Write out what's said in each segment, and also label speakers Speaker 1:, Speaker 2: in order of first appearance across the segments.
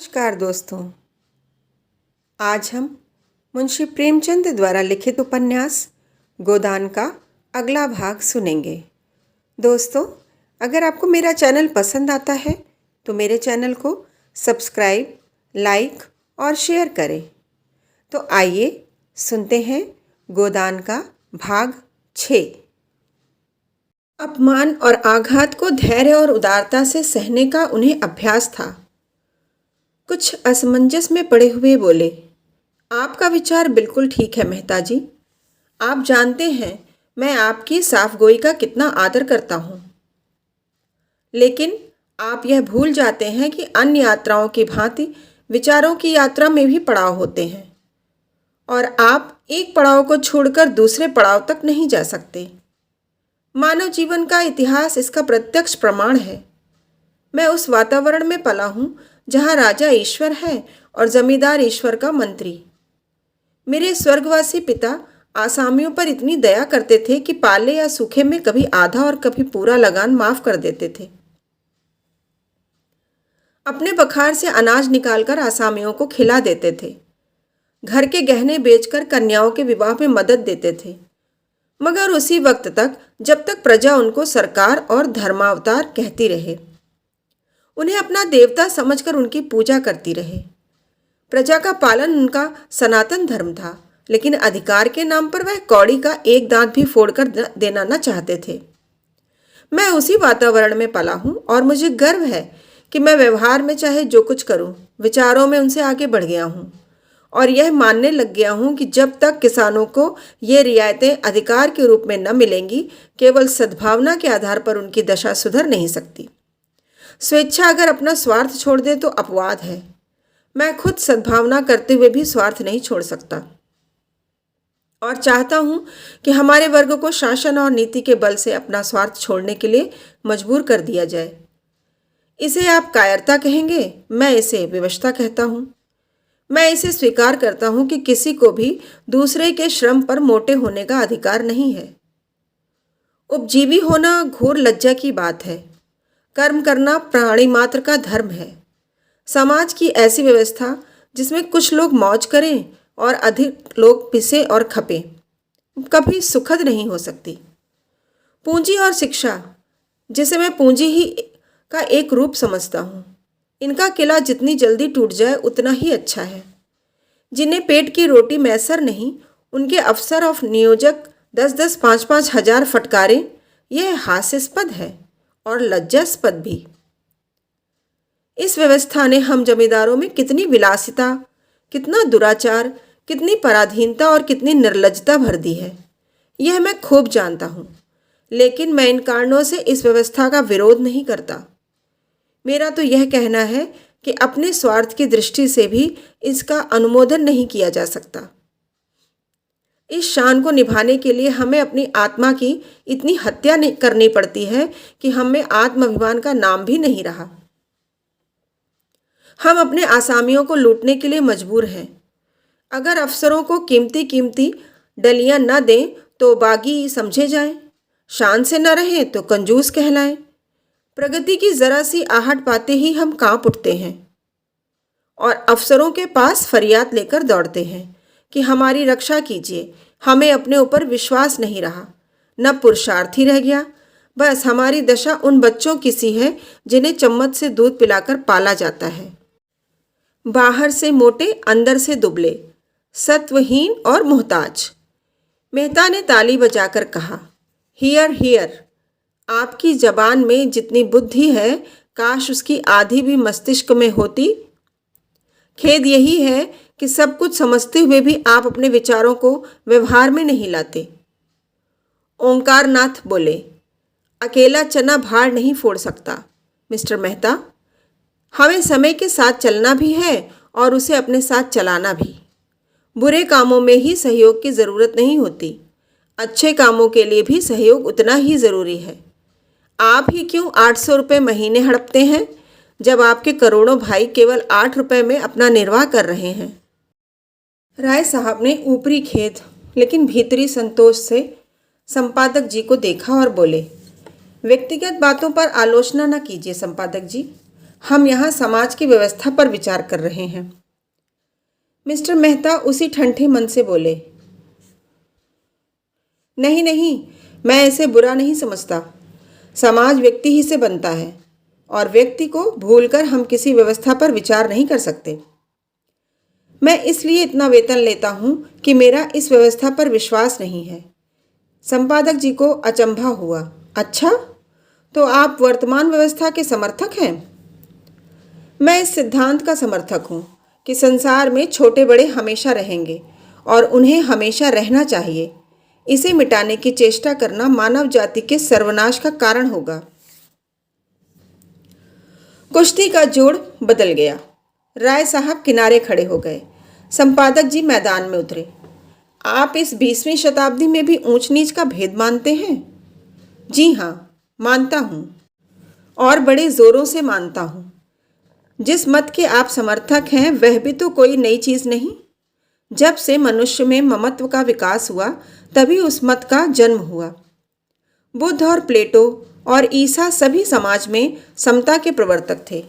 Speaker 1: नमस्कार दोस्तों। आज हम मुंशी प्रेमचंद द्वारा लिखित उपन्यास गोदान का अगला भाग सुनेंगे। दोस्तों, अगर आपको मेरा चैनल पसंद आता है तो मेरे चैनल को सब्सक्राइब, लाइक और शेयर करें। तो आइए सुनते हैं गोदान का भाग 6। अपमान और आघात को धैर्य और उदारता से सहने का उन्हें अभ्यास था। कुछ असमंजस में पड़े हुए बोले, आपका विचार बिल्कुल ठीक है मेहता जी। आप जानते हैं मैं आपकी साफगोई का कितना आदर करता हूँ, लेकिन आप यह भूल जाते हैं कि अन्य यात्राओं की भांति विचारों की यात्रा में भी पड़ाव होते हैं और आप एक पड़ाव को छोड़कर दूसरे पड़ाव तक नहीं जा सकते। मानव जीवन का इतिहास इसका प्रत्यक्ष प्रमाण है। मैं उस वातावरण में पला हूँ जहाँ राजा ईश्वर है और जमींदार ईश्वर का मंत्री। मेरे स्वर्गवासी पिता आसामियों पर इतनी दया करते थे कि पाले या सूखे में कभी आधा और कभी पूरा लगान माफ कर देते थे। अपने बखार से अनाज निकालकर आसामियों को खिला देते थे। घर के गहने बेचकर कन्याओं के विवाह में मदद देते थे, मगर उसी वक्त तक जब तक प्रजा उनको सरकार और धर्मावतार कहती रहे। उन्हें अपना देवता समझकर उनकी पूजा करती रहे। प्रजा का पालन उनका सनातन धर्म था, लेकिन अधिकार के नाम पर वह कौड़ी का एक दांत भी फोड़कर देना न चाहते थे। मैं उसी वातावरण में पला हूँ और मुझे गर्व है कि मैं व्यवहार में चाहे जो कुछ करूँ, विचारों में उनसे आगे बढ़ गया हूँ और यह मानने लग गया हूँ कि जब तक किसानों को ये रियायतें अधिकार के रूप में न मिलेंगी, केवल सद्भावना के आधार पर उनकी दशा सुधर नहीं सकती। स्वेच्छा अगर अपना स्वार्थ छोड़ दे तो अपवाद है। मैं खुद सद्भावना करते हुए भी स्वार्थ नहीं छोड़ सकता और चाहता हूं कि हमारे वर्ग को शासन और नीति के बल से अपना स्वार्थ छोड़ने के लिए मजबूर कर दिया जाए। इसे आप कायरता कहेंगे, मैं इसे विवशता कहता हूं। मैं इसे स्वीकार करता हूं कि किसी को भी दूसरे के श्रम पर मोटे होने का अधिकार नहीं है। उपजीवी होना घोर लज्जा की बात है। कर्म करना प्राणी मात्र का धर्म है। समाज की ऐसी व्यवस्था जिसमें कुछ लोग मौज करें और अधिक लोग पिसे और खपें, कभी सुखद नहीं हो सकती। पूंजी और शिक्षा, जिसे मैं पूंजी ही का एक रूप समझता हूँ, इनका किला जितनी जल्दी टूट जाए उतना ही अच्छा है। जिन्हें पेट की रोटी मैसर नहीं, उनके अफसर और नियोजक 10-10, 5-5 हजार फटकारें, यह हास्यास्पद है और लज्जास्पद भी। इस व्यवस्था ने हम जमींदारों में कितनी विलासिता, कितना दुराचार, कितनी पराधीनता और कितनी निर्लज्जता भर दी है, यह मैं खूब जानता हूँ। लेकिन मैं इन कारणों से इस व्यवस्था का विरोध नहीं करता। मेरा तो यह कहना है कि अपने स्वार्थ की दृष्टि से भी इसका अनुमोदन नहीं किया जा सकता। इस शान को निभाने के लिए हमें अपनी आत्मा की इतनी हत्या करनी पड़ती है कि हम में आत्माभिमान का नाम भी नहीं रहा। हम अपने आसामियों को लूटने के लिए मजबूर हैं। अगर अफसरों को कीमती कीमती डलियां न दें तो बागी समझे जाएं, शान से न रहें तो कंजूस कहलाएं। प्रगति की जरा सी आहट पाते ही हम कांप उठते हैं और अफसरों के पास फरियाद लेकर दौड़ते हैं कि हमारी रक्षा कीजिए। हमें अपने ऊपर विश्वास नहीं रहा, न पुरुषार्थ ही रह गया। बस हमारी दशा उन बच्चों की सी है जिन्हें चम्मच से दूध पिलाकर पाला जाता है। बाहर से मोटे, अंदर से दुबले, सत्वहीन और मोहताज। मेहता ने ताली बजाकर कहा, हियर हियर। आपकी जबान में जितनी बुद्धि है, काश उसकी आधी भी मस्तिष्क में होती। खेद यही है कि सब कुछ समझते हुए भी आप अपने विचारों को व्यवहार में नहीं लाते। ओंकारनाथ बोले, अकेला चना भार नहीं फोड़ सकता मिस्टर मेहता। हमें समय के साथ चलना भी है और उसे अपने साथ चलाना भी। बुरे कामों में ही सहयोग की ज़रूरत नहीं होती, अच्छे कामों के लिए भी सहयोग उतना ही ज़रूरी है। आप ही क्यों 800 रुपये महीने हड़पते हैं, जब आपके करोड़ों भाई केवल 8 रुपये में अपना निर्वाह कर रहे हैं। राय साहब ने ऊपरी खेद लेकिन भीतरी संतोष से संपादक जी को देखा और बोले, व्यक्तिगत बातों पर आलोचना न कीजिए संपादक जी। हम यहाँ समाज की व्यवस्था पर विचार कर रहे हैं। मिस्टर मेहता उसी ठंडे मन से बोले, नहीं नहीं, मैं ऐसे बुरा नहीं समझता। समाज व्यक्ति ही से बनता है और व्यक्ति को भूलकर हम किसी व्यवस्था पर विचार नहीं कर सकते। मैं इसलिए इतना वेतन लेता हूँ कि मेरा इस व्यवस्था पर विश्वास नहीं है। संपादक जी को अचंभा हुआ। अच्छा, तो आप वर्तमान व्यवस्था के समर्थक हैं? मैं इस सिद्धांत का समर्थक हूँ कि संसार में छोटे बड़े हमेशा रहेंगे और उन्हें हमेशा रहना चाहिए। इसे मिटाने की चेष्टा करना मानव जाति के सर्वनाश का कारण होगा। कुश्ती का जोड़ बदल गया। राय साहब किनारे खड़े हो गए। संपादक जी मैदान में उतरे। आप इस 20वीं शताब्दी में भी ऊंच नीच का भेद मानते हैं? जी हाँ, मानता हूँ, और बड़े जोरों से मानता हूँ। जिस मत के आप समर्थक हैं वह भी तो कोई नई चीज़ नहीं। जब से मनुष्य में ममत्व का विकास हुआ तभी उस मत का जन्म हुआ। बुद्ध और प्लेटो और ईसा सभी समाज में समता के प्रवर्तक थे।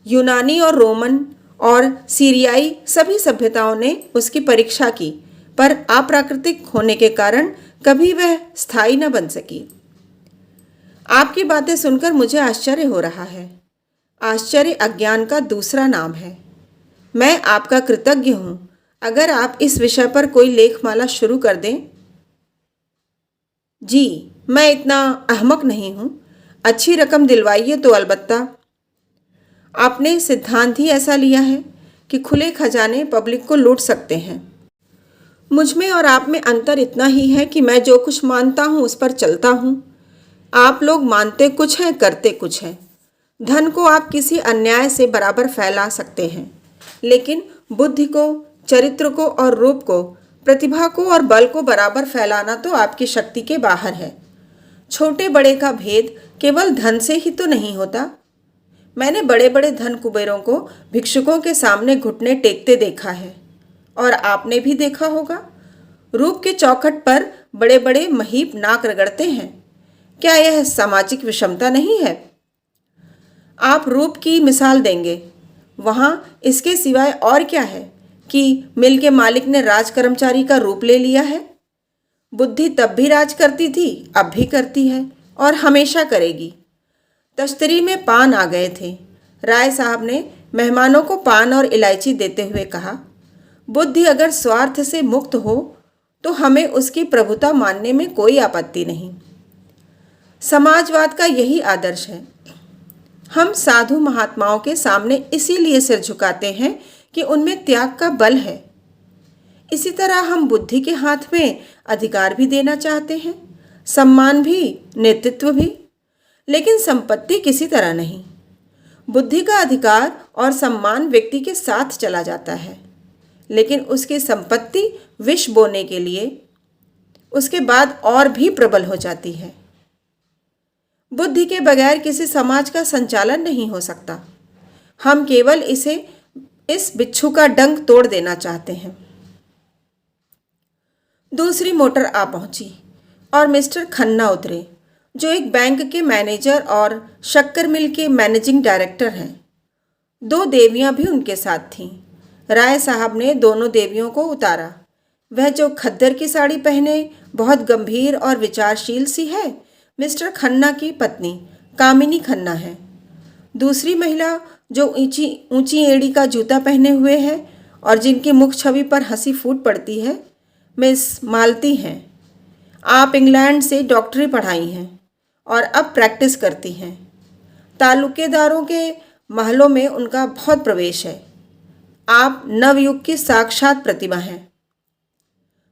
Speaker 1: यूनानी और रोमन और सीरियाई सभी सभ्यताओं ने उसकी परीक्षा की, पर अप्राकृतिक होने के कारण कभी वह स्थायी न बन सकी। आपकी बातें सुनकर मुझे आश्चर्य हो रहा है। आश्चर्य अज्ञान का दूसरा नाम है। मैं आपका कृतज्ञ हूँ अगर आप इस विषय पर कोई लेखमाला शुरू कर दें। जी, मैं इतना अहमक नहीं हूँ। अच्छी रकम दिलवाइए तो अलबत्ता। आपने सिद्धांत ही ऐसा लिया है कि खुले खजाने पब्लिक को लूट सकते हैं। मुझ में और आप में अंतर इतना ही है कि मैं जो कुछ मानता हूँ उस पर चलता हूँ। आप लोग मानते कुछ हैं, करते कुछ हैं। धन को आप किसी अन्याय से बराबर फैला सकते हैं, लेकिन बुद्धि को, चरित्र को और रूप को, प्रतिभा को और बल को बराबर फैलाना तो आपकी शक्ति के बाहर है। छोटे बड़े का भेद केवल धन से ही तो नहीं होता। मैंने बड़े बड़े धन कुबेरों को भिक्षुकों के सामने घुटने टेकते देखा है, और आपने भी देखा होगा। रूप के चौखट पर बड़े बड़े महीप नाक रगड़ते हैं। क्या यह सामाजिक विषमता नहीं है? आप रूप की मिसाल देंगे, वहाँ इसके सिवाय और क्या है कि मिल के मालिक ने राज कर्मचारी का रूप ले लिया है। बुद्धि तब भी राज करती थी, अब भी करती है और हमेशा करेगी। तश्तरी में पान आ गए थे। राय साहब ने मेहमानों को पान और इलायची देते हुए कहा, बुद्धि अगर स्वार्थ से मुक्त हो तो हमें उसकी प्रभुता मानने में कोई आपत्ति नहीं। समाजवाद का यही आदर्श है। हम साधु महात्माओं के सामने इसीलिए सिर झुकाते हैं कि उनमें त्याग का बल है। इसी तरह हम बुद्धि के हाथ में अधिकार भी देना चाहते हैं, सम्मान भी, नेतृत्व भी, लेकिन संपत्ति किसी तरह नहीं। बुद्धि का अधिकार और सम्मान व्यक्ति के साथ चला जाता है, लेकिन उसकी संपत्ति विष बोने के लिए उसके बाद और भी प्रबल हो जाती है। बुद्धि के बगैर किसी समाज का संचालन नहीं हो सकता। हम केवल इस बिच्छू का डंक तोड़ देना चाहते हैं। दूसरी मोटर आ पहुंची और मिस्टर खन्ना उतरे, जो एक बैंक के मैनेजर और शक्कर मिल के मैनेजिंग डायरेक्टर हैं। 2 देवियां भी उनके साथ थीं। राय साहब ने दोनों देवियों को उतारा। वह जो खद्दर की साड़ी पहने बहुत गंभीर और विचारशील सी है, मिस्टर खन्ना की पत्नी कामिनी खन्ना है। दूसरी महिला जो ऊंची ऊंची एड़ी का जूता पहने हुए है और जिनकी मुख छवि पर हंसी फूट पड़ती है, मिस मालती हैं। आप इंग्लैंड से डॉक्टरी पढ़ाई हैं और अब प्रैक्टिस करती हैं। तालुकेदारों के महलों में उनका बहुत प्रवेश है। आप नवयुग की साक्षात प्रतिमा हैं।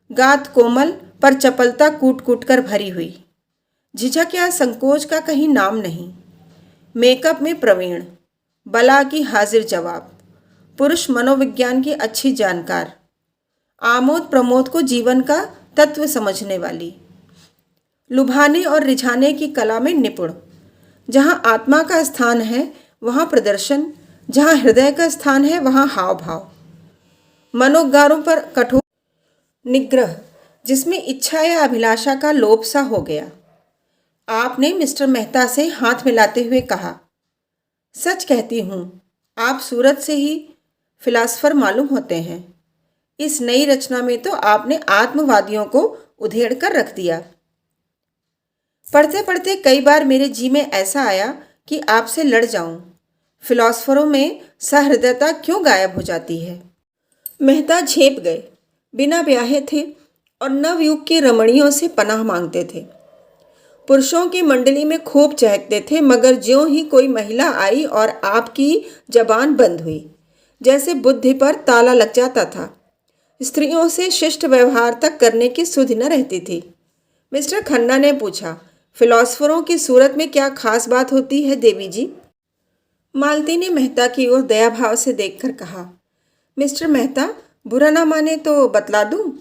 Speaker 1: गात कोमल पर चपलता कूट कूट कर भरी हुई, झिझक या संकोच का कहीं नाम नहीं। मेकअप में प्रवीण, बला की हाजिर जवाब, पुरुष मनोविज्ञान की अच्छी जानकार, आमोद प्रमोद को जीवन का तत्व समझने वाली, लुभाने और रिझाने की कला में निपुण। जहाँ आत्मा का स्थान है वहाँ प्रदर्शन, जहाँ हृदय का स्थान है वहाँ हाव भाव, मनोगारों पर कठोर निग्रह, जिसमें इच्छा या अभिलाषा का लोप सा हो गया। आपने मिस्टर मेहता से हाथ मिलाते हुए कहा, सच कहती हूँ, आप सूरत से ही फिलासफर मालूम होते हैं। इस नई रचना में तो आपने आत्मवादियों को उधेड़ कर रख दिया। पढ़ते पढ़ते कई बार मेरे जी में ऐसा आया कि आपसे लड़ जाऊं। फिलोसफरों में सहृदयता क्यों गायब हो जाती है? मेहता झेप गए। बिना ब्याहे थे और नवयुग की रमणियों से पनाह मांगते थे। पुरुषों की मंडली में खूब चहकते थे, मगर ज्यों ही कोई महिला आई और आपकी जबान बंद हुई, जैसे बुद्धि पर ताला लग जाता था। स्त्रियों से शिष्ट व्यवहार तक करने की सुध न रहती थी। मिस्टर खन्ना ने पूछा, फिलोसफरों की सूरत में क्या खास बात होती है देवी जी? मालती ने मेहता की ओर दया भाव से देखकर कहा, मिस्टर मेहता, बुरा ना माने तो बतला दूं।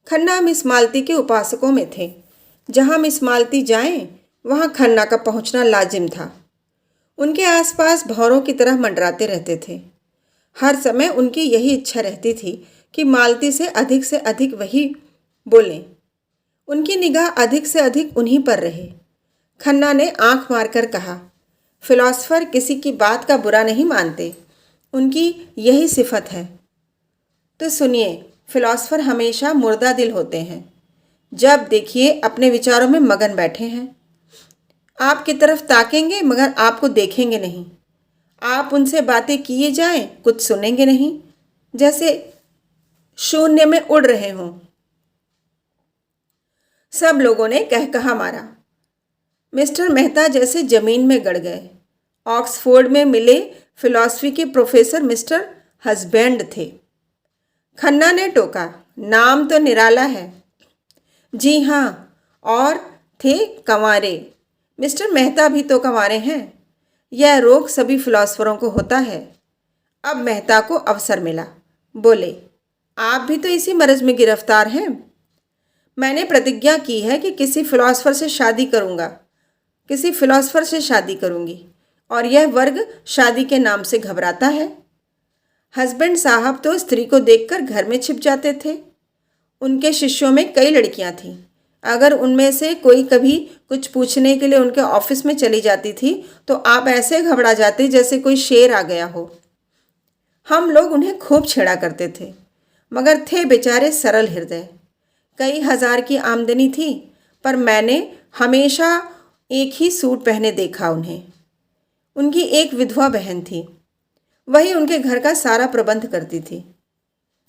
Speaker 1: खन्ना मिस मालती के उपासकों में थे। जहां मिस मालती जाएं, वहां खन्ना का पहुंचना लाजिम था। उनके आसपास भौरों की तरह मंडराते रहते थे। हर समय उनकी यही इच्छा रहती थी कि मालती से अधिक वही बोलें। उनकी निगाह अधिक से अधिक उन्हीं पर रहे। खन्ना ने आंख मारकर कहा, फिलॉसफर किसी की बात का बुरा नहीं मानते, उनकी यही सिफत है। तो सुनिए, फिलॉसफर हमेशा मुर्दा दिल होते हैं। जब देखिए अपने विचारों में मगन बैठे हैं। आपकी तरफ ताकेंगे मगर आपको देखेंगे नहीं। आप उनसे बातें किए जाएं, कुछ सुनेंगे नहीं, जैसे शून्य में उड़ रहे हों। सब लोगों ने कह कहा मारा। मिस्टर मेहता जैसे जमीन में गड़ गए। ऑक्सफोर्ड में मिले फिलॉसफी के प्रोफेसर मिस्टर हस्बैंड थे। खन्ना ने टोका, नाम तो निराला है। जी हाँ, और थे कंवारे। मिस्टर मेहता भी तो कंवारे हैं। यह रोग सभी फिलॉसफरों को होता है। अब मेहता को अवसर मिला। बोले, आप भी तो इसी मर्ज में गिरफ्तार हैं। मैंने प्रतिज्ञा की है कि किसी फिलॉसफर से शादी करूंगा, किसी फिलॉसफर से शादी करूंगी, और यह वर्ग शादी के नाम से घबराता है। हस्बैंड साहब तो स्त्री को देखकर घर में छिप जाते थे। उनके शिष्यों में कई लड़कियां थीं। अगर उनमें से कोई कभी कुछ पूछने के लिए उनके ऑफिस में चली जाती थी तो आप ऐसे घबरा जाते जैसे कोई शेर आ गया हो। हम लोग उन्हें खूब छेड़ा करते थे, मगर थे बेचारे सरल हृदय। कई हजार की आमदनी थी, पर मैंने हमेशा एक ही सूट पहने देखा उन्हें। उनकी एक विधवा बहन थी, वही उनके घर का सारा प्रबंध करती थी।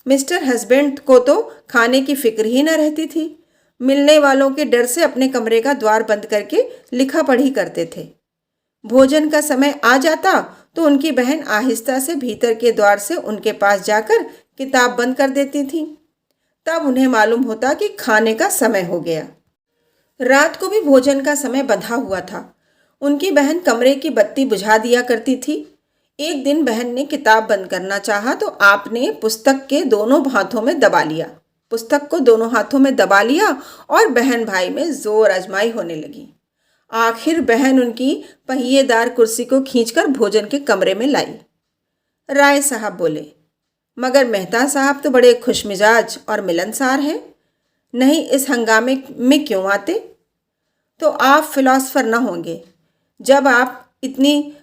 Speaker 1: मिस्टर हस्बैंड को तो खाने की फिक्र ही न रहती थी। मिलने वालों के डर से अपने कमरे का द्वार बंद करके लिखा पढ़ी करते थे। भोजन का समय आ जाता तो उनकी बहन आहिस्ता से भीतर के द्वार से उनके पास जाकर किताब बंद कर देती थी। तब उन्हें मालूम होता कि खाने का समय हो गया। रात को भी भोजन का समय बंधा हुआ था। उनकी बहन कमरे की बत्ती बुझा दिया करती थी। एक दिन बहन ने किताब बंद करना चाहा तो आपने पुस्तक को दोनों हाथों में दबा लिया और बहन भाई में जोर आजमाई होने लगी। आखिर बहन उनकी पहिएदार कुर्सी को खींचकर भोजन के कमरे में लाई। राय साहब बोले, मगर मेहता साहब तो बड़े खुशमिजाज और मिलनसार हैं, नहीं इस हंगामे में क्यों आते? तो आप फिलॉसफर न होंगे। जब आप इतनी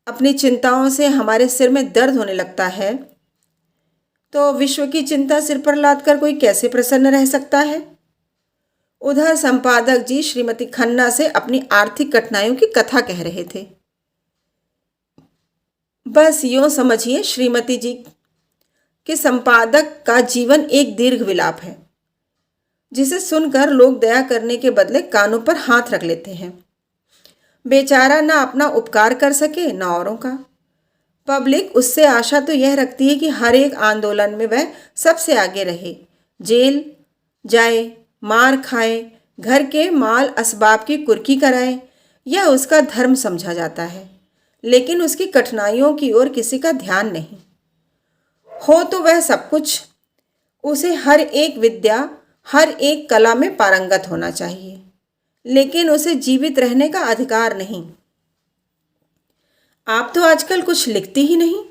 Speaker 1: अपनी चिंताओं से हमारे सिर में दर्द होने लगता है तो विश्व की चिंता सिर पर लादकर कोई कैसे प्रसन्न रह सकता है? उधर संपादक जी श्रीमती खन्ना से अपनी आर्थिक कठिनाइयों की कथा कह रहे थे। बस यूं समझिए श्रीमती जी कि संपादक का जीवन एक दीर्घ विलाप है, जिसे सुनकर लोग दया करने के बदले कानों पर हाथ रख लेते हैं। बेचारा ना अपना उपकार कर सके ना औरों का। पब्लिक उससे आशा तो यह रखती है कि हर एक आंदोलन में वह सबसे आगे रहे, जेल जाए, मार खाए, घर के माल असबाब की कुर्की कराए। यह उसका धर्म समझा जाता है, लेकिन उसकी कठिनाइयों की ओर किसी का ध्यान नहीं। हो तो वह सब कुछ। उसे हर एक विद्या, हर एक कला में पारंगत होना चाहिए, लेकिन उसे जीवित रहने का अधिकार नहीं। आप तो आजकल कुछ लिखती ही नहीं।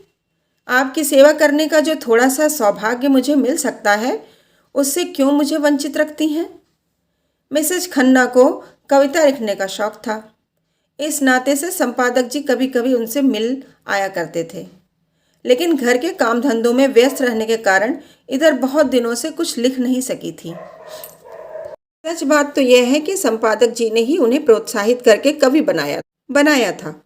Speaker 1: आपकी सेवा करने का जो थोड़ा सा सौभाग्य मुझे मिल सकता है, उससे क्यों मुझे वंचित रखती हैं? मिसेज खन्ना को कविता लिखने का शौक था। इस नाते से संपादक जी कभी कभी उनसे मिल आया करते थे, लेकिन घर के काम धंधों में व्यस्त रहने के कारण इधर बहुत दिनों से कुछ लिख नहीं सकी थी। सच बात तो यह है कि संपादक जी ने ही उन्हें प्रोत्साहित करके कवि बनाया बनाया था।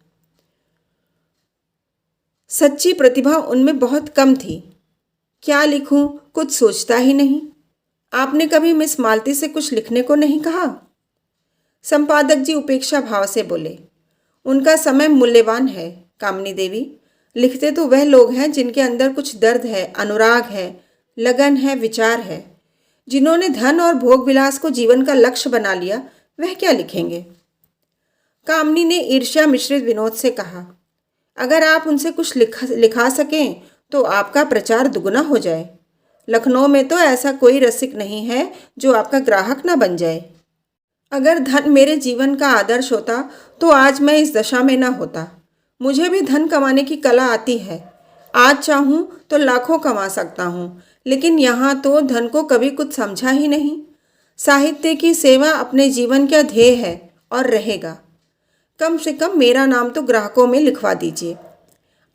Speaker 1: सच्ची प्रतिभा उनमें बहुत कम थी। क्या लिखूं, कुछ सोचता ही नहीं। आपने कभी मिस मालती से कुछ लिखने को नहीं कहा? संपादक जी उपेक्षा भाव से बोले। उनका समय मूल्यवान है कामिनी देवी। लिखते तो वह लोग हैं जिनके अंदर कुछ दर्द है, अनुराग है, लगन है, विचार है। जिन्होंने धन और भोग विलास को जीवन का लक्ष्य बना लिया, वह क्या लिखेंगे? कामिनी ने ईर्ष्या मिश्रित विनोद से कहा। अगर आप उनसे कुछ लिखा सकें तो आपका प्रचार दुगना हो जाए। लखनऊ में तो ऐसा कोई रसिक नहीं है जो आपका ग्राहक ना बन जाए। अगर धन मेरे जीवन का आदर्श होता तो आज मैं इस दशा में ना होता। मुझे भी धन कमाने की कला आती है। आज चाहूँ तो लाखों कमा सकता हूँ, लेकिन यहाँ तो धन को कभी कुछ समझा ही नहीं। साहित्य की सेवा अपने जीवन का ध्येय है और रहेगा। कम से कम मेरा नाम तो ग्राहकों में लिखवा दीजिए।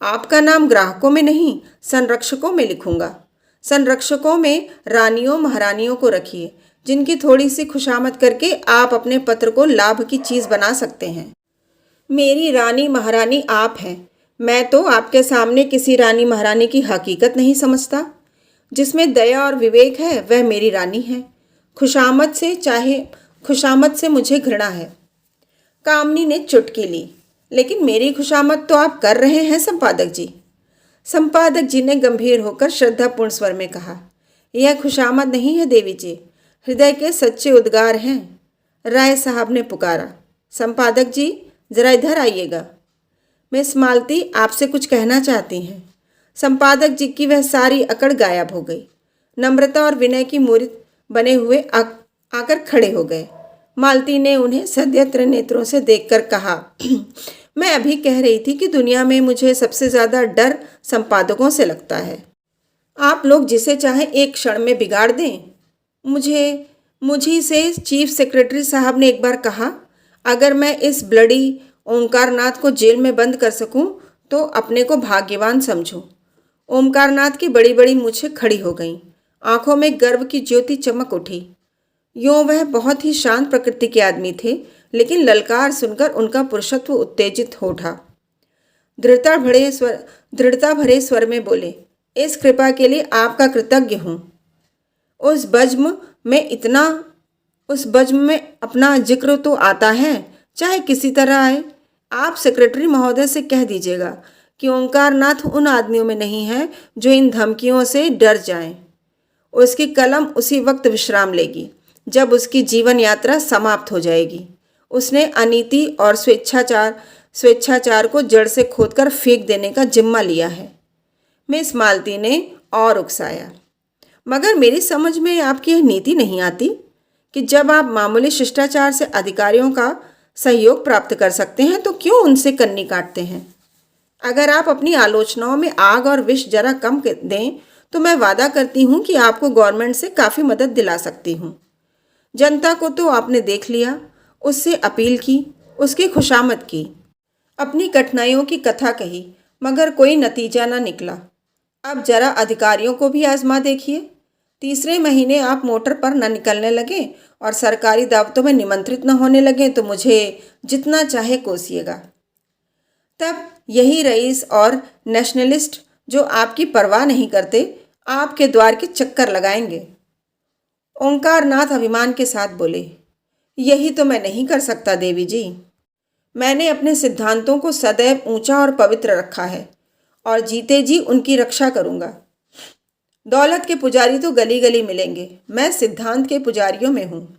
Speaker 1: आपका नाम ग्राहकों में नहीं, संरक्षकों में लिखूंगा। संरक्षकों में रानियों महारानियों को रखिए, जिनकी थोड़ी सी खुशामद करके आप अपने पत्र को लाभ की चीज़ बना सकते हैं। मेरी रानी महारानी आप हैं। मैं तो आपके सामने किसी रानी महारानी की हकीकत नहीं समझता। जिसमें दया और विवेक है वह मेरी रानी है। खुशामद से मुझे घृणा है। कामनी ने चुटकी ली। लेकिन मेरी खुशामद तो आप कर रहे हैं संपादक जी। संपादक जी ने गंभीर होकर श्रद्धापूर्ण स्वर में कहा, यह खुशामद नहीं है देवी जी, हृदय के सच्चे उद्गार हैं। राय साहब ने पुकारा, संपादक जी जरा इधर आइएगा। मिस मालती आपसे कुछ कहना चाहती हैं। संपादक जी की वह सारी अकड़ गायब हो गई। नम्रता और विनय की मूर्ति बने हुए आकर खड़े हो गए। मालती ने उन्हें सद्यत्र नेत्रों से देखकर कहा, मैं अभी कह रही थी कि दुनिया में मुझे सबसे ज़्यादा डर संपादकों से लगता है। आप लोग जिसे चाहें एक क्षण में बिगाड़ दें। मुझी से चीफ सेक्रेटरी साहब ने एक बार कहा, अगर मैं इस ब्लडी ओमकारनाथ को जेल में बंद कर सकूं तो अपने को भाग्यवान समझूं। ओमकारनाथ की बड़ी बड़ी मूछें खड़ी हो गईं। आंखों में गर्व की ज्योति चमक उठी। यूँ वह बहुत ही शांत प्रकृति के आदमी थे, लेकिन ललकार सुनकर उनका पुरुषत्व उत्तेजित हो उठा। दृढ़ता भरे स्वर में बोले, इस कृपा के लिए आपका कृतज्ञ हूँ। उस बज्म में अपना जिक्र तो आता है, चाहे किसी तरह आए। आप सेक्रेटरी महोदय से कह दीजिएगा कि ओंकारनाथ उन आदमियों में नहीं है जो इन धमकियों से डर जाएं। उसकी कलम उसी वक्त विश्राम लेगी जब उसकी जीवन यात्रा समाप्त हो जाएगी। उसने अनीति और स्वेच्छाचार को जड़ से खोदकर फेंक देने का जिम्मा लिया है। मिस मालती ने और उकसाया, मगर मेरी समझ में आपकी यह नीति नहीं आती कि जब आप मामूली शिष्टाचार से अधिकारियों का सहयोग प्राप्त कर सकते हैं तो क्यों उनसे कन्नी काटते हैं। अगर आप अपनी आलोचनाओं में आग और विष जरा कम दें तो मैं वादा करती हूँ कि आपको गवर्नमेंट से काफ़ी मदद दिला सकती हूँ। जनता को तो आपने देख लिया, उससे अपील की, उसकी खुशामद की, अपनी कठिनाइयों की कथा कही, मगर कोई नतीजा ना निकला। अब जरा अधिकारियों को भी आजमा देखिए। तीसरे महीने आप मोटर पर न निकलने लगे और सरकारी दावतों में निमंत्रित न होने लगे तो मुझे जितना चाहे कोसिएगा। तब यही रईस और नेशनलिस्ट जो आपकी परवाह नहीं करते आपके द्वार के चक्कर लगाएंगे। ओंकारनाथ अभिमान के साथ बोले, यही तो मैं नहीं कर सकता देवी जी। मैंने अपने सिद्धांतों को सदैव ऊंचा और पवित्र रखा है और जीते जी उनकी रक्षा करूंगा। दौलत के पुजारी तो गली गली मिलेंगे, मैं सिद्धांत के पुजारियों में हूँ।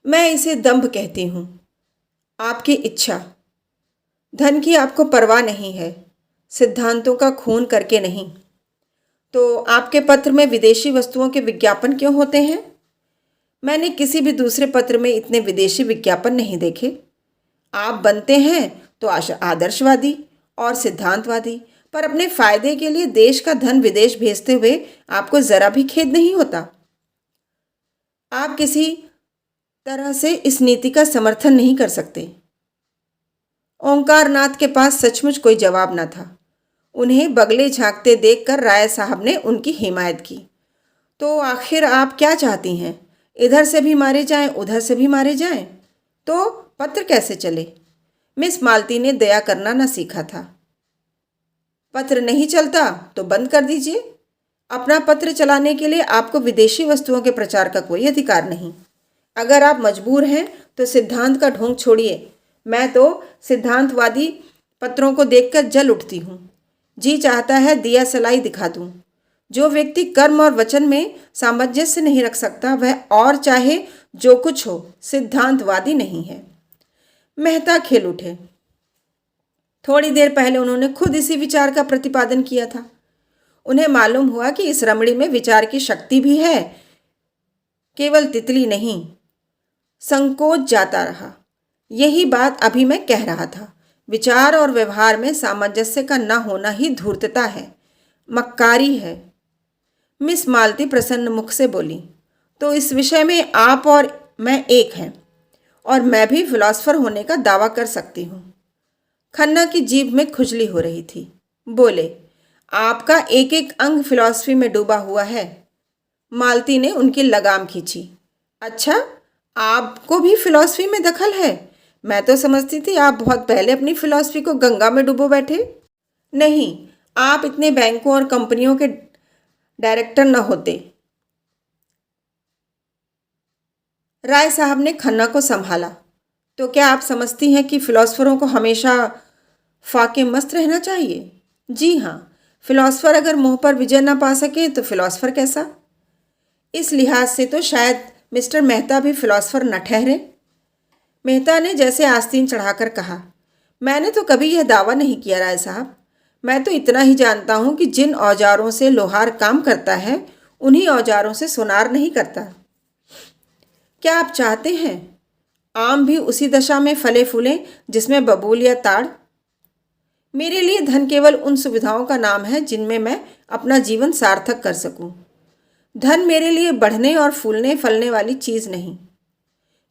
Speaker 1: मैं इसे दंभ कहती हूँ। आपकी इच्छा। धन की आपको परवाह नहीं है, सिद्धांतों का खून करके नहीं। तो आपके पत्र में विदेशी वस्तुओं के विज्ञापन क्यों होते हैं? मैंने किसी भी दूसरे पत्र में इतने विदेशी विज्ञापन नहीं देखे। आप बनते हैं तो आदर्शवादी और सिद्धांतवादी, पर अपने फायदे के लिए देश का धन विदेश भेजते हुए आपको जरा भी खेद नहीं होता। आप किसी तरह से इस नीति का समर्थन नहीं कर सकते। ओंकारनाथ के पास सचमुच कोई जवाब न था। उन्हें बगले झांकते देखकर राय साहब ने उनकी हिमायत की। तो आखिर आप क्या चाहती हैं? इधर से भी मारे जाएं, उधर से भी मारे जाएं? तो पत्र कैसे चले? मिस मालती ने दया करना न सीखा था। पत्र नहीं चलता तो बंद कर दीजिए। अपना पत्र चलाने के लिए आपको विदेशी वस्तुओं के प्रचार का कोई अधिकार नहीं। अगर आप मजबूर हैं तो सिद्धांत का ढोंग छोड़िए। मैं तो सिद्धांतवादी पत्रों को देखकर जल उठती हूँ। जी चाहता है दिया सलाई दिखा दूँ। जो व्यक्ति कर्म और वचन में सामंजस्य नहीं रख सकता वह और चाहे जो कुछ हो सिद्धांतवादी नहीं है। मेहता खेल उठे। थोड़ी देर पहले उन्होंने खुद इसी विचार का प्रतिपादन किया था। उन्हें मालूम हुआ कि इस रमणी में विचार की शक्ति भी है, केवल तितली नहीं। संकोच जाता रहा। यही बात अभी मैं कह रहा था। विचार और व्यवहार में सामंजस्य का न होना ही धूर्तता है, मक्कारी है। मिस मालती प्रसन्न मुख से बोली, तो इस विषय में आप और मैं एक हैं, और मैं भी फिलॉसफर होने का दावा कर सकती हूँ। खन्ना की जीभ में खुजली हो रही थी। बोले, आपका एक एक अंग फिलॉसफी में डूबा हुआ है। मालती ने उनकी लगाम खींची। अच्छा, आपको भी फिलॉसफी में दखल है? मैं तो समझती थी आप बहुत पहले अपनी फिलॉसफी को गंगा में डुबो बैठे। नहीं, आप इतने बैंकों और कंपनियों के डायरेक्टर न होते। राय साहब ने खन्ना को संभाला। तो क्या आप समझती हैं कि फिलॉसफरों को हमेशा फाके मस्त रहना चाहिए? जी हाँ, फिलॉसफर अगर मुंह पर विजय न पा सके तो फिलॉसफर कैसा? इस लिहाज से तो शायद मिस्टर मेहता भी फिलॉसफर न ठहरे। मेहता ने जैसे आस्तीन चढ़ाकर कहा, मैंने तो कभी यह दावा नहीं किया राय साहब। मैं तो इतना ही जानता हूँ कि जिन औजारों से लोहार काम करता है उन्हीं औजारों से सोनार नहीं करता। क्या आप चाहते हैं आम भी उसी दशा में फले फूलें जिसमें बबूल या ताड़? मेरे लिए धन केवल उन सुविधाओं का नाम है जिनमें मैं अपना जीवन सार्थक कर सकूं। धन मेरे लिए बढ़ने और फूलने फलने वाली चीज़ नहीं,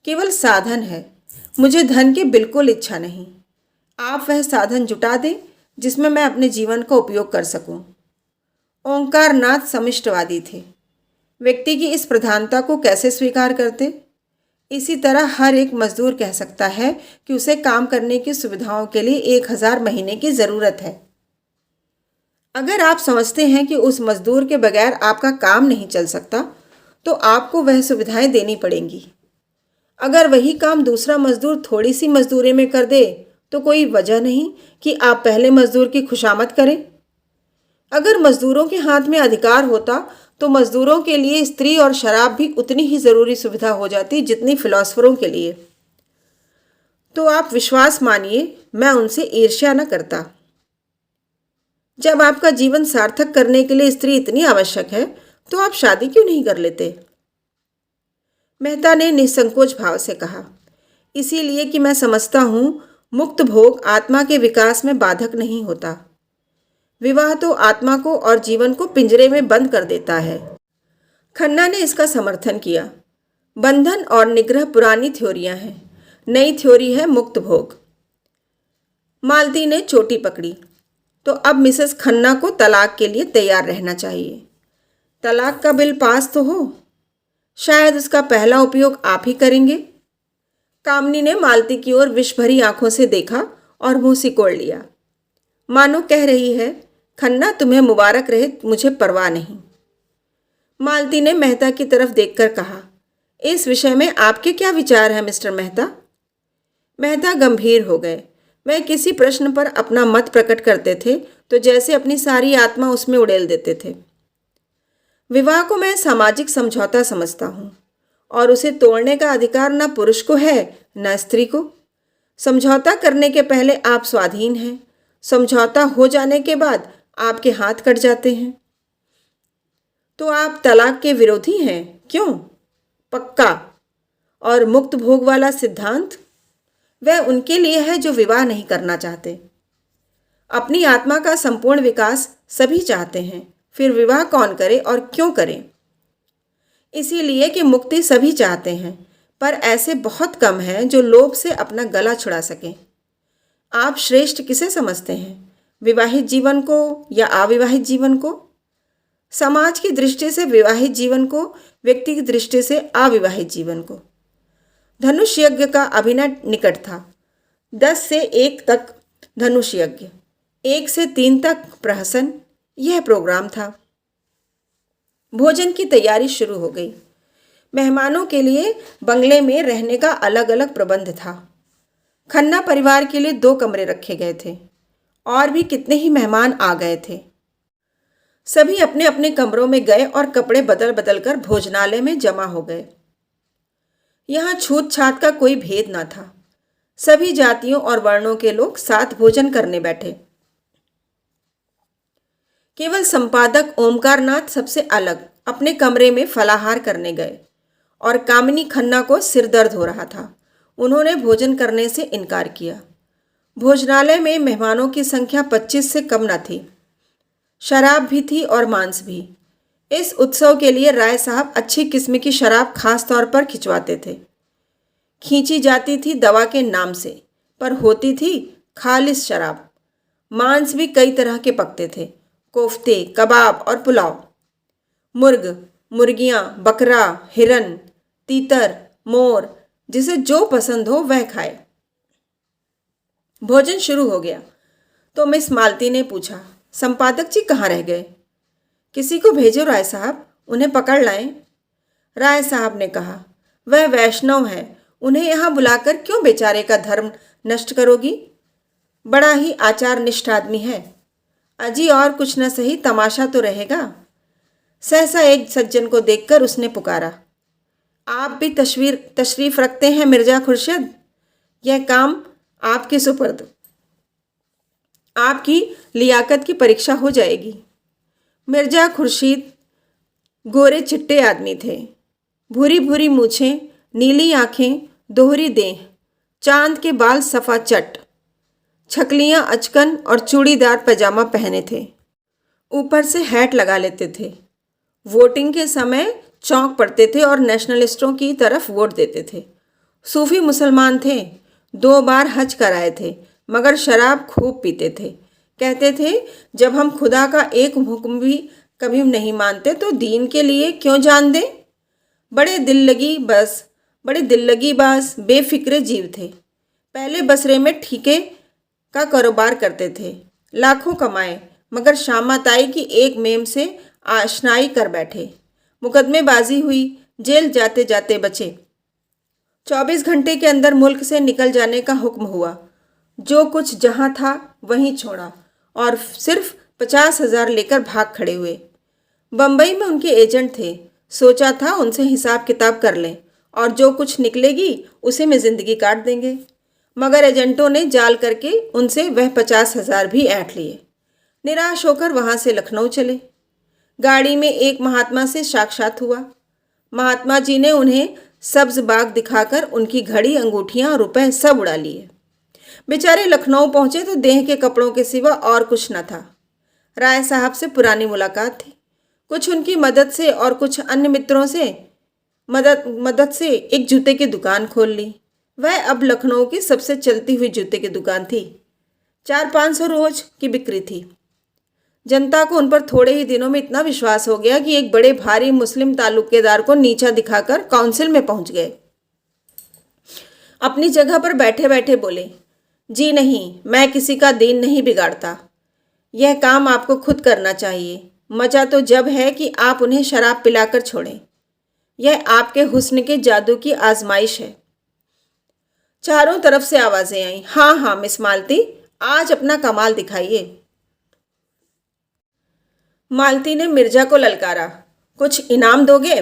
Speaker 1: केवल साधन है। मुझे धन की बिल्कुल इच्छा नहीं। आप वह साधन जुटा दें जिसमें मैं अपने जीवन का उपयोग कर सकूं। ओंकारनाथ समिष्टवादी थे। व्यक्ति की इस प्रधानता को कैसे स्वीकार करते? इसी तरह हर एक मजदूर कह सकता है कि उसे काम करने की सुविधाओं के लिए 1000 महीने की ज़रूरत है। अगर आप समझते हैं कि उस मजदूर के बगैर आपका काम नहीं चल सकता तो आपको वह सुविधाएं देनी पड़ेंगी। अगर वही काम दूसरा मजदूर थोड़ी सी मजदूरी में कर दे तो कोई वजह नहीं कि आप पहले मजदूर की खुशामद करें। अगर मजदूरों के हाथ में अधिकार होता तो मजदूरों के लिए स्त्री और शराब भी उतनी ही ज़रूरी सुविधा हो जाती जितनी फिलॉसफरों के लिए। तो आप विश्वास मानिए, मैं उनसे ईर्ष्या न करता। जब आपका जीवन सार्थक करने के लिए स्त्री इतनी आवश्यक है तो आप शादी क्यों नहीं कर लेते? मेहता ने निसंकोच भाव से कहा, इसीलिए कि मैं समझता हूँ मुक्त भोग आत्मा के विकास में बाधक नहीं होता। विवाह तो आत्मा को और जीवन को पिंजरे में बंद कर देता है। खन्ना ने इसका समर्थन किया। बंधन और निग्रह पुरानी थ्योरियां हैं, नई थ्योरी है मुक्त भोग। मालती ने चोटी पकड़ी। तो अब मिसेस खन्ना को तलाक के लिए तैयार रहना चाहिए। तलाक का बिल पास तो हो, शायद उसका पहला उपयोग आप ही करेंगे। कामनी ने मालती की ओर विष भरी आंखों से देखा और मुंह सिकोड़ लिया, मानो कह रही है, खन्ना तुम्हें मुबारक रहे, मुझे परवाह नहीं। मालती ने मेहता की तरफ देखकर कहा, इस विषय में आपके क्या विचार हैं मिस्टर मेहता? मेहता गंभीर हो गए। वह किसी प्रश्न पर अपना मत प्रकट करते थे तो जैसे अपनी सारी आत्मा उसमें उड़ेल देते थे। विवाह को मैं सामाजिक समझौता समझता हूँ और उसे तोड़ने का अधिकार न पुरुष को है न स्त्री को। समझौता करने के पहले आप स्वाधीन हैं, समझौता हो जाने के बाद आपके हाथ कट जाते हैं। तो आप तलाक के विरोधी हैं, क्यों? पक्का। और मुक्त भोग वाला सिद्धांत, वह उनके लिए है जो विवाह नहीं करना चाहते। अपनी आत्मा का संपूर्ण विकास सभी चाहते हैं, फिर विवाह कौन करे और क्यों करें? इसीलिए कि मुक्ति सभी चाहते हैं, पर ऐसे बहुत कम हैं जो लोभ से अपना गला छुड़ा सकें। आप श्रेष्ठ किसे समझते हैं, विवाहित जीवन को या अविवाहित जीवन को? समाज की दृष्टि से विवाहित जीवन को, व्यक्ति की दृष्टि से अविवाहित जीवन को। धनुष यज्ञ का अभिनय निकट था। 10 से 1 तक धनुष यज्ञ, 1 से 3 तक प्रहसन, यह प्रोग्राम था। भोजन की तैयारी शुरू हो गई। मेहमानों के लिए बंगले में रहने का अलग अलग प्रबंध था। खन्ना परिवार के लिए 2 कमरे रखे गए थे। और भी कितने ही मेहमान आ गए थे। सभी अपने अपने कमरों में गए और कपड़े बदल बदल कर भोजनालय में जमा हो गए। यहाँ छूत छात का कोई भेद न था। सभी जातियों और वर्णों के लोग साथ भोजन करने बैठे। केवल संपादक ओमकारनाथ सबसे अलग अपने कमरे में फलाहार करने गए और कामिनी खन्ना को सिर दर्द हो रहा था। उन्होंने भोजन करने से इनकार किया। भोजनालय में मेहमानों की संख्या 25 से कम न थी। शराब भी थी और मांस भी। इस उत्सव के लिए राय साहब अच्छी किस्म की शराब खास तौर पर खिंचवाते थे। खींची जाती थी दवा के नाम से, पर होती थी खालिस शराब। मांस भी कई तरह के पकते थे, कोफ्ते, कबाब और पुलाव। मुर्ग, मुर्गियाँ, बकरा, हिरन, तीतर, मोर, जिसे जो पसंद हो वह खाए। भोजन शुरू हो गया तो मिस मालती ने पूछा, संपादक जी कहाँ रह गए? किसी को भेजो राय साहब, उन्हें पकड़ लाएं। राय साहब ने कहा, वह वैष्णव हैं, उन्हें यहाँ बुलाकर क्यों बेचारे का धर्म नष्ट करोगी? बड़ा ही आचार निष्ठ आदमी है। अजी और कुछ न सही तमाशा तो रहेगा। सहसा एक सज्जन को देखकर उसने पुकारा, आप भी तशरीफ रखते हैं मिर्जा खुर्शीद? यह काम आपके सुपुर्द। आपकी लियाकत की परीक्षा हो जाएगी। मिर्जा खुर्शीद गोरे चिट्टे आदमी थे। भूरी भूरी मूछें, नीली आंखें, दोहरी देह, चांद के बाल सफ़ा चट, छकलियाँ अचकन और चूड़ीदार पैजामा पहने थे। ऊपर से हैट लगा लेते थे। वोटिंग के समय चौंक पड़ते थे और नेशनलिस्टों की तरफ वोट देते थे। सूफी मुसलमान थे। 2 बार हज कराए थे, मगर शराब खूब पीते थे। कहते थे, जब हम खुदा का एक हुक्म भी कभी नहीं मानते तो दीन के लिए क्यों जान दें? बड़े दिल लगी बाज बेफिक्रे जीव थे। पहले बसरे में ठीके का कारोबार करते थे। लाखों कमाए, मगर शामत आई कि एक मेम से आशनाई कर बैठे। मुकदमेबाजी हुई, जेल जाते जाते बचे। 24 घंटे के अंदर मुल्क से निकल जाने का हुक्म हुआ। जो कुछ जहाँ था वहीं छोड़ा और सिर्फ 50,000 लेकर भाग खड़े हुए। बम्बई में उनके एजेंट थे। सोचा था उनसे हिसाब किताब कर लें और जो कुछ निकलेगी उसे में ज़िंदगी काट देंगे, मगर एजेंटों ने जाल करके उनसे वह 50,000 भी ऐंठ लिए। निराश होकर वहाँ से लखनऊ चले। गाड़ी में एक महात्मा से साक्षात हुआ। महात्मा जी ने उन्हें सब्ज बाग दिखाकर उनकी घड़ी, अंगूठियाँ और रुपए सब उड़ा लिए। बेचारे लखनऊ पहुँचे तो देह के कपड़ों के सिवा और कुछ न था। राय साहब से पुरानी मुलाकात थी। कुछ उनकी मदद से और कुछ अन्य मित्रों से मदद से एक जूते की दुकान खोल ली। वह अब लखनऊ की सबसे चलती हुई जूते की दुकान थी। 400-500 रोज की बिक्री थी। जनता को उन पर थोड़े ही दिनों में इतना विश्वास हो गया कि एक बड़े भारी मुस्लिम तालुकेदार को नीचा दिखाकर काउंसिल में पहुंच गए। अपनी जगह पर बैठे बैठे बोले, जी नहीं, मैं किसी का दीन नहीं बिगाड़ता। यह काम आपको खुद करना चाहिए। मजा तो जब है कि आप उन्हें शराब पिलाकर छोड़ें। यह आपके हुस्न के जादू की आजमाइश है। चारों तरफ से आवाजें आईं, हाँ हाँ मिस मालती, आज अपना कमाल दिखाइए। मालती ने मिर्जा को ललकारा, कुछ इनाम दोगे?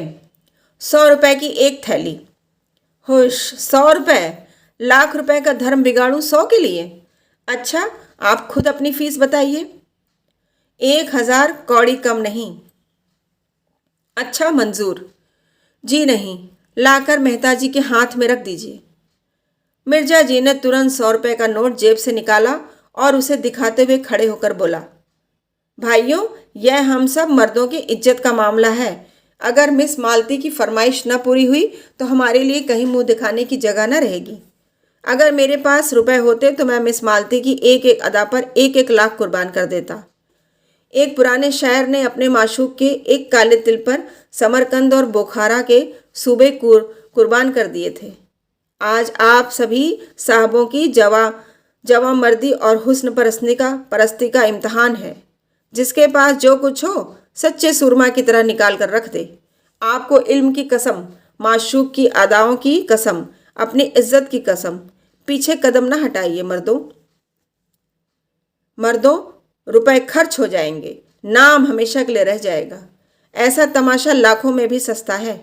Speaker 1: 100 रुपए की एक थैली। होश, 100 रुपए? लाख रुपए का धर्म बिगाड़ूं 100 के लिए? अच्छा, आप खुद अपनी फीस बताइए। 1000 कौड़ी कम नहीं। अच्छा, मंजूर। जी नहीं, लाकर मेहता जी के हाथ में रख दीजिए। मिर्जा जी ने तुरंत 100 रुपए का नोट जेब से निकाला और उसे दिखाते हुए खड़े होकर बोला, भाइयों, यह हम सब मर्दों की इज्जत का मामला है। अगर मिस मालती की फरमाइश न पूरी हुई तो हमारे लिए कहीं मुंह दिखाने की जगह न रहेगी। अगर मेरे पास रुपए होते तो मैं मिस मालती की एक एक अदा पर एक एक लाख कुर्बान कर देता। एक पुराने शायर ने अपने माशूक के एक काले तिल पर समरकंद और बोखारा के सूबे कुर्बान कर दिए थे। आज आप सभी साहबों की जवा मर्दी और हुस्न परस्ती का इम्तहान है। जिसके पास जो कुछ हो सच्चे सुरमा की तरह निकाल कर रख दे। आपको इल्म की कसम, माशूक की अदाओं की कसम, अपनी इज्जत की कसम, पीछे कदम ना हटाइए मर्दों। मर्दों, रुपए खर्च हो जाएंगे, नाम हमेशा के लिए रह जाएगा। ऐसा तमाशा लाखों में भी सस्ता है।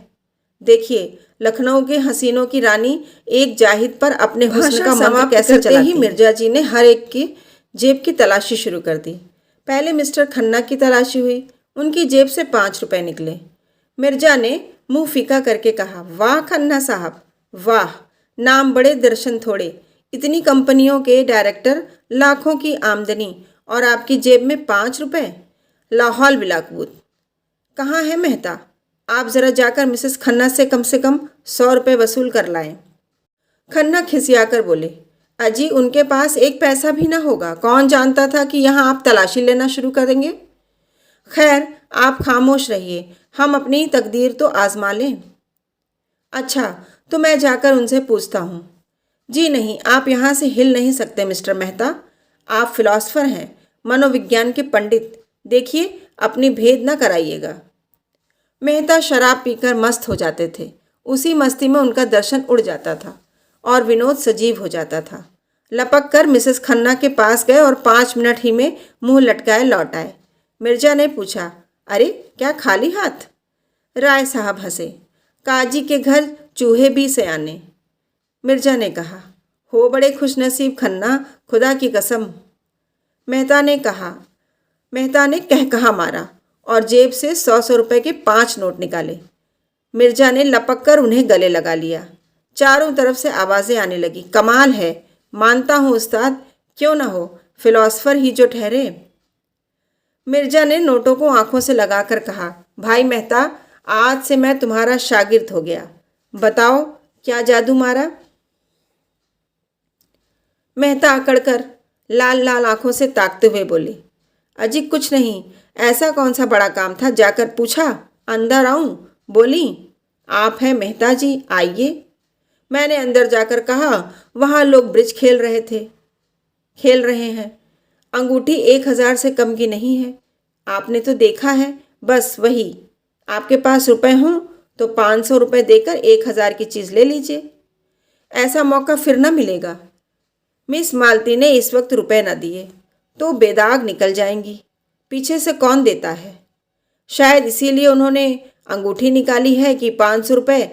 Speaker 1: देखिए, लखनऊ के हसीनों की रानी एक जाहिद पर अपने हुस्न का मंत्र कैसे चलाती ही मिर्जा जी ने हर एक की जेब की तलाशी शुरू कर दी। पहले मिस्टर खन्ना की तलाशी हुई। उनकी जेब से 5 रुपए निकले। मिर्जा ने मुंह फीका करके कहा, वाह खन्ना साहब, वाह, नाम बड़े दर्शन थोड़े। इतनी कंपनियों के डायरेक्टर, लाखों की आमदनी और आपकी जेब में 5 रुपए। लाहौल बिलाकबूत। कहाँ है मेहता? आप ज़रा जाकर मिसेस खन्ना से कम 100 रुपये वसूल कर लाएं। खन्ना खिसियाकर बोले, अजी उनके पास एक पैसा भी ना होगा। कौन जानता था कि यहाँ आप तलाशी लेना शुरू करेंगे। खैर, आप खामोश रहिए, हम अपनी तकदीर तो आजमा लें। अच्छा, तो मैं जाकर उनसे पूछता हूँ। जी नहीं, आप यहाँ से हिल नहीं सकते मिस्टर मेहता। आप फिलॉसफर हैं, मनोविज्ञान के पंडित। देखिए, अपनी भेद न कराइएगा। मेहता शराब पीकर मस्त हो जाते थे। उसी मस्ती में उनका दर्शन उड़ जाता था और विनोद सजीव हो जाता था। लपक कर मिसेस खन्ना के पास गए और 5 मिनट ही में मुंह लटकाए लौट आए। मिर्जा ने पूछा, अरे क्या खाली हाथ? राय साहब हंसे, काजी के घर चूहे भी सयाने। मिर्जा ने कहा, हो बड़े खुशनसीब खन्ना, खुदा की कसम। मेहता ने कह कहा मारा और जेब से 100 रुपए के 5 नोट निकाले। मिर्जा ने लपक कर उन्हें गले लगा लिया। चारों तरफ से आवाज़ें आने लगी, कमाल है, मानता हूँ उस्ताद, क्यों ना हो, फिलॉसफर ही जो ठहरे। मिर्जा ने नोटों को आंखों से लगाकर कहा, भाई मेहता, आज से मैं तुम्हारा शागिर्द हो गया। बताओ क्या जादू मारा? मेहता अकड़कर लाल लाल आंखों से ताकते हुए बोले, अजी कुछ नहीं, ऐसा कौन सा बड़ा काम था, जाकर पूछा, अंदर आऊं? बोली, आप हैं मेहता जी, आइए। मैंने अंदर जाकर कहा, वहाँ लोग ब्रिज खेल रहे हैं। अंगूठी 1000 से कम की नहीं है। आपने तो देखा है, बस वही। आपके पास रुपए हों तो 500 रुपये देकर 1000 की चीज़ ले लीजिए। ऐसा मौका फिर न मिलेगा। मिस मालती ने इस वक्त रुपए न दिए तो बेदाग निकल जाएंगी। पीछे से कौन देता है? शायद इसीलिए उन्होंने अंगूठी निकाली है कि 500 रुपये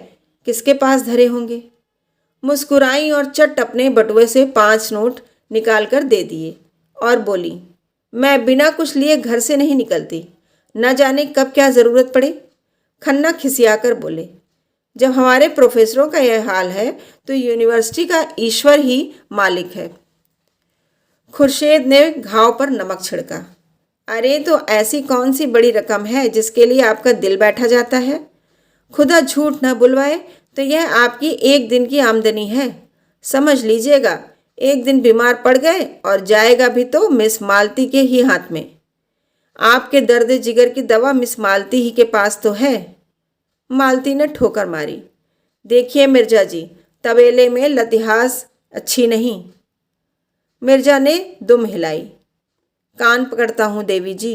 Speaker 1: किसके पास धरे होंगे। मुस्कुराई और चट अपने बटुए से 5 नोट निकाल कर दे दिए और बोली, मैं बिना कुछ लिए घर से नहीं निकलती, न जाने कब क्या ज़रूरत पड़े। खन्ना खिसियाकर बोले, जब हमारे प्रोफेसरों का यह हाल है तो यूनिवर्सिटी का ईश्वर ही मालिक है। खुर्शेद ने घाव पर नमक छिड़का। अरे तो ऐसी कौन सी बड़ी रकम है जिसके लिए आपका दिल बैठा जाता है? खुदा झूठ न बुलवाए तो यह आपकी एक दिन की आमदनी है। समझ लीजिएगा, एक दिन बीमार पड़ गए और जाएगा भी तो मिस मालती के ही हाथ में। आपके दर्द जिगर की दवा मिस मालती ही के पास तो है। मालती ने ठोकर मारी। देखिए मिर्जा जी, तबेले में लतिहास अच्छी नहीं। मिर्जा ने दुम हिलाई। कान पकड़ता हूँ देवी जी।